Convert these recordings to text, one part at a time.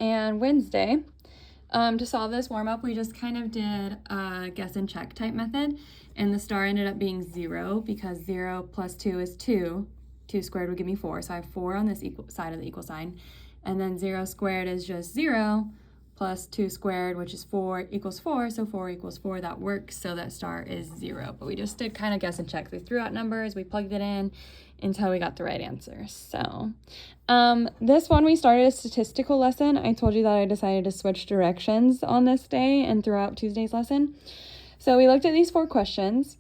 and Wednesday. To solve this warm-up, we just kind of did a guess and check type method, and the star ended up being 0 because 0 plus 2 is 2. 2 squared would give me 4, so I have 4 on this side of the equal sign. And then 0 squared is just 0 plus 2 squared, which is 4, equals 4, so 4 equals 4, that works, so that star is 0. But we just did kind of guess and check. We threw out numbers, we plugged it in until we got the right answer. So this one, we started a statistical lesson. I told you that I decided to switch directions on this day and throughout Tuesday's lesson. So we looked at these 4 questions,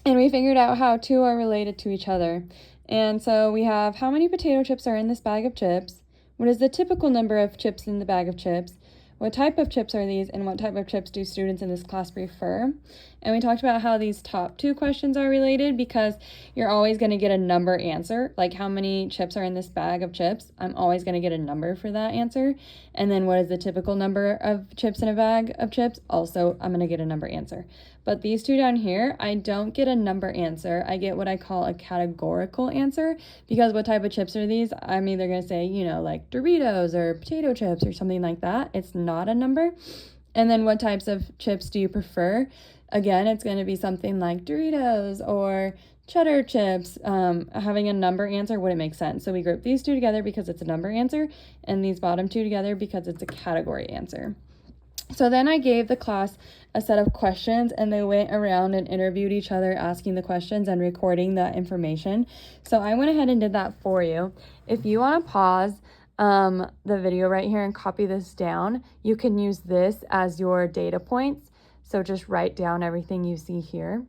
and we figured out how 2 are related to each other. And so we have, how many potato chips are in this bag of chips? What is the typical number of chips in the bag of chips? What type of chips are these, and what type of chips do students in this class prefer? And we talked about how these top 2 questions are related because you're always going to get a number answer, like how many chips are in this bag of chips. I'm always going to get a number for that answer. And then what is the typical number of chips in a bag of chips? Also, I'm going to get a number answer. But these 2 down here, I don't get a number answer. I get what I call a categorical answer, because what type of chips are these? I'm either going to say, you know, like Doritos or potato chips or something like that. It's not a number. And then what types of chips do you prefer? Again, it's going to be something like Doritos or cheddar chips. Having a number answer wouldn't make sense. So we grouped these 2 together because it's a number answer, and these bottom 2 together because it's a category answer. So then I gave the class a set of questions, and they went around and interviewed each other, asking the questions and recording that information. So I went ahead and did that for you. If you want to pause the video right here and copy this down, you can use this as your data points. So just write down everything you see here.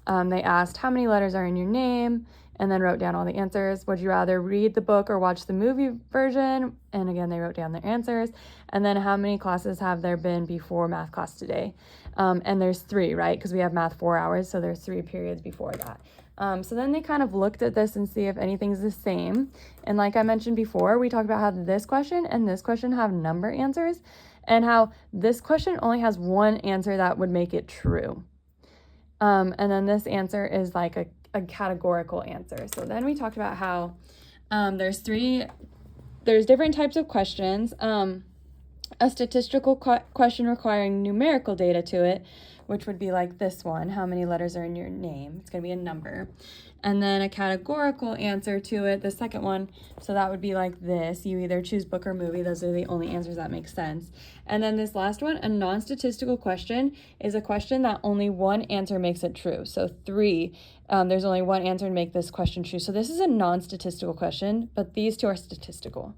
They asked how many letters are in your name, and then wrote down all the answers. Would you rather read the book or watch the movie version? And again, they wrote down their answers. And then how many classes have there been before math class today? And there's 3, right? Because we have math 4 hours, so there's 3 periods before that. So then they kind of looked at this and see if anything's the same. And like I mentioned before, we talked about how this question and this question have number answers, and how this question only has one answer that would make it true. And then this answer is like a categorical answer. So then we talked about how there's different types of questions. A statistical question requiring numerical data to it, which would be like this one, how many letters are in your name? It's going to be a number. And then a categorical answer to it, the second one, so that would be like this. You either choose book or movie. Those are the only answers that make sense. And then this last one, a non-statistical question, is a question that only one answer makes it true. So 3, there's only one answer to make this question true. So this is a non-statistical question, but these 2 are statistical.